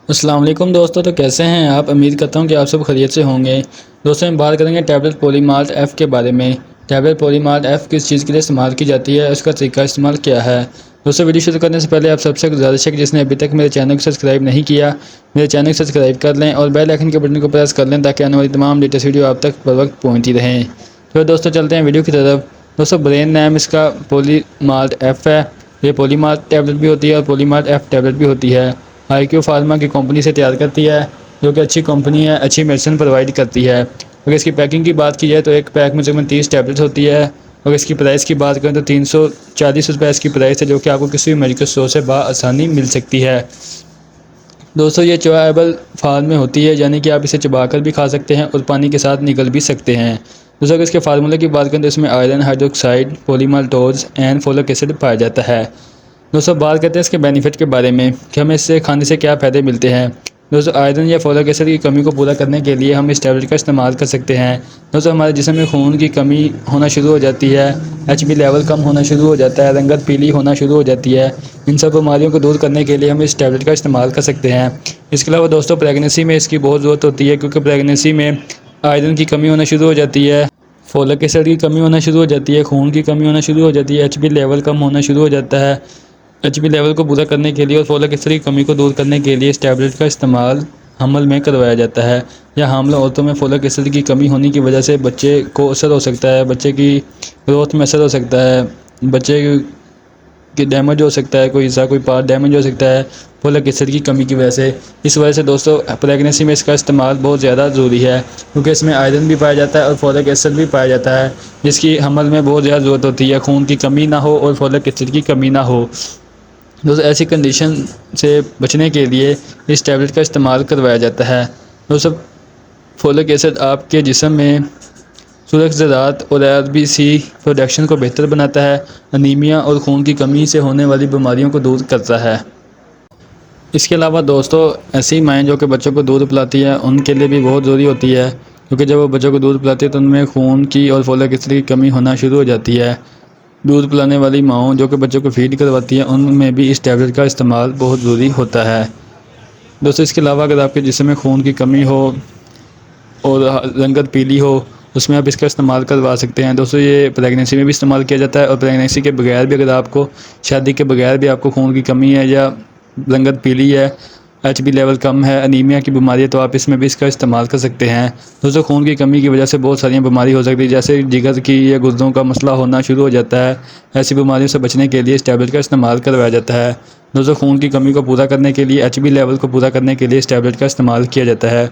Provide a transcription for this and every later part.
अस्सलाम वालेकुम दोस्तों। तो कैसे हैं आप? उम्मीद करता हूं कि आप सब खैरियत से होंगे। दोस्तों हम बात करेंगे टैबलेट पॉलीमार्ट एफ़ के बारे में। टैबलेट पॉलीमार्ट एफ़ किस चीज़ के लिए इस्तेमाल की जाती है, उसका तरीका इस्तेमाल क्या है। दोस्तों वीडियो शुरू करने से पहले आप सबसे गुजारिश है कि जिसने अभी तक मेरे चैनल को सब्सक्राइब नहीं किया, मेरे चैनल को सब्सक्राइब कर लें और बेल आइकन के बटन को प्रेस कर लें ताकि आने वाली तमाम लेटेस्ट वीडियो आप तक बर वक्त पहुँचती रहें। तो दोस्तों चलते हैं वीडियो की तरफ। दोस्तों ब्रांड नेम इसका पॉलीमार्ट एफ़ है। ये पॉलीमार्ट टैबलेट भी होती है और पॉलीमार्ट एफ़ टैबलेट भी होती है। IQ फार्मा की कंपनी से तैयार करती है, जो कि अच्छी कंपनी है, अच्छी मेडिसिन प्रोवाइड करती है। अगर इसकी पैकिंग की बात की जाए तो एक पैक में तकरीबन 30 टैबलेट्स होती है। अगर इसकी प्राइस की बात करें तो 340 रुपये इसकी प्राइस है, जो कि आपको किसी भी मेडिकल स्टोर से बआसानी मिल सकती है। दोस्तों ये च्यूएबल फॉर्म में होती है, यानी कि आप इसे चबाकर भी खा सकते हैं और पानी के साथ निगल भी सकते हैं। दोस्तों अगर इसके फार्मूले की बात करें तो इसमें iron hydroxide, polymaltose and folic acid पाया जाता है। दोस्तों बात करते हैं इसके बेनिफिट के बारे में कि हमें इससे खाने से क्या फ़ायदे मिलते हैं। दोस्तों आयरन या फोलिक एसिड की कमी को पूरा करने के लिए हम इस टैबलेट का इस्तेमाल कर सकते हैं। दोस्तों हमारे जिस्म में खून की कमी होना शुरू हो जाती है, HB लेवल कम होना शुरू हो जाता है, रंगत पीली होना शुरू हो जाती है। इन सब बीमारियों को दूर करने के लिए हम इस टैबलेट का इस्तेमाल कर सकते हैं। इसके अलावा दोस्तों प्रेगनेंसी में इसकी बहुत ज़रूरत होती है, क्योंकि प्रेगनेंसी में आयरन की कमी होना शुरू हो जाती है, फोलिक एसिड की कमी होना शुरू हो जाती है, खून की कमी होना शुरू हो जाती है, HB लेवल कम होना शुरू हो जाता है। HB लेवल को पूरा करने के लिए और फोलिक एसिड की कमी को दूर करने के लिए इस टैबलेट का इस्तेमाल हमल में करवाया जाता है। या हामला औरतों में फोलिक एसिड की कमी होने की वजह से बच्चे को असर हो सकता है, बच्चे की ग्रोथ में असर हो सकता है, बच्चे की डैमेज हो सकता है, कोई हिस्सा कोई पार्ट डैमेज हो सकता है फोलिक एसिड की कमी की वजह से। इस वजह से दोस्तों प्रेगनेंसी में इसका इस्तेमाल बहुत ज़्यादा ज़रूरी है, क्योंकि इसमें आयरन भी पाया जाता है और फोलिक एसिड भी पाया जाता है, जिसकी हमल में बहुत ज़्यादा ज़रूरत होती है। खून की कमी ना हो और फोलिक एसिड की कमी ना हो। दोस्तों ऐसी कंडीशन से बचने के लिए इस टैबलेट का इस्तेमाल करवाया जाता है। दोस्तों फोलिक एसिड आपके जिस्म में सूरख ज़रात और RBC प्रोडक्शन को बेहतर बनाता है, अनीमिया और खून की कमी से होने वाली बीमारियों को दूर करता है। इसके अलावा दोस्तों ऐसी माएँ जो कि बच्चों को दूध पिलाती है, उनके लिए भी बहुत ज़रूरी होती है, क्योंकि जब वो बच्चों को दूध पिलाती है तो उनमें खून की और फोलिक एसिड की कमी होना शुरू हो जाती है। दूध पिलाने वाली माँओं जो कि बच्चों को फीड करवाती हैं, उनमें भी इस टैबलेट का इस्तेमाल बहुत ज़रूरी होता है। दोस्तों इसके अलावा अगर आपके जिस्म में खून की कमी हो और रंगत पीली हो, उसमें आप इसका इस्तेमाल करवा सकते हैं। दोस्तों ये प्रेगनेंसी में भी इस्तेमाल किया जाता है और प्रेगनेंसी के बगैर भी, अगर आपको शादी के बगैर भी आपको खून की कमी है या रंगत पीली है, HB लेवल कम है, अनीमिया की बीमारी है, तो आप इसमें भी इसका इस्तेमाल कर सकते हैं। दोस्तों खून की कमी की वजह से बहुत सारी बीमारी हो सकती है, जैसे जिगर की या गुर्दों का मसला होना शुरू हो जाता है। ऐसी बीमारियों से बचने के लिए इस टैबलेट का इस्तेमाल करवाया जाता है। दोस्तों खून की कमी को पूरा करने के लिए, HB लेवल को पूरा करने के लिए इस टैबलेट का इस्तेमाल किया जाता है।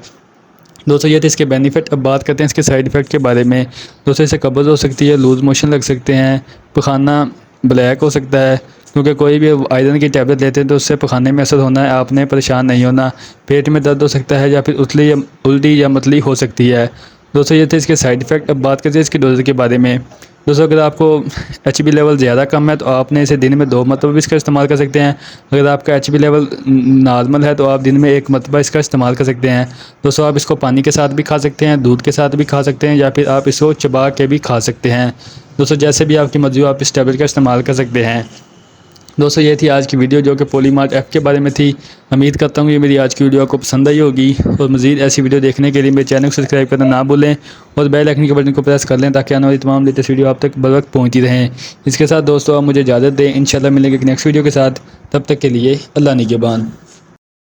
दोस्तों ये थे इसके बेनिफिट। अब बात करते हैं इसके साइड इफ़ेक्ट के बारे में। दोस्तों इससे कब्ज़ हो सकती है, लूज़ मोशन लग सकते हैं, पखाना ब्लैक हो सकता है, क्योंकि कोई भी आयरन की टैबलेट लेते हैं तो उससे पखाने में असर होना है, आपने परेशान नहीं होना। पेट में दर्द हो सकता है या फिर उल्टी या मतली हो सकती है। दोस्तों ये थे इसके साइड इफ़ेक्ट। अब बात करते हैं इसकी डोज के बारे में। दोस्तों अगर आपको HB लेवल ज़्यादा कम है तो आपने इसे दिन में 2 मरतबा भी इसका इस्तेमाल कर सकते हैं। अगर आपका HB लेवल नॉर्मल है तो आप दिन में 1 मरतबा इसका इस्तेमाल कर सकते हैं। दोस्तों आप इसको पानी के साथ भी खा सकते हैं, दूध के साथ भी खा सकते हैं, या फिर आप इसको चबा के भी खा सकते हैं। दोस्तों जैसे भी आपकी मर्ज़ी हो आप इस टैबलेट का इस्तेमाल कर सकते हैं। दोस्तों ये थी आज की वीडियो जो कि पॉलीमार्ट एफ़ के बारे में थी। उम्मीद करता हूँ ये मेरी आज की वीडियो आपको पसंद आई होगी, और मज़ीद ऐसी वीडियो देखने के लिए मेरे चैनल को सब्सक्राइब करना ना भूलें और बेल आइकन के बटन को प्रेस कर लें ताकि आने वाली तमाम लेटेस्ट वीडियो आप तक बर वक्त पहुँचती रहें। इसके साथ दोस्तों आप मुझे इजाज़त दें, इंशाल्लाह मिलेंगे एक नेक्स्ट वीडियो के साथ। तब तक के लिए अल्लाह निगहबान।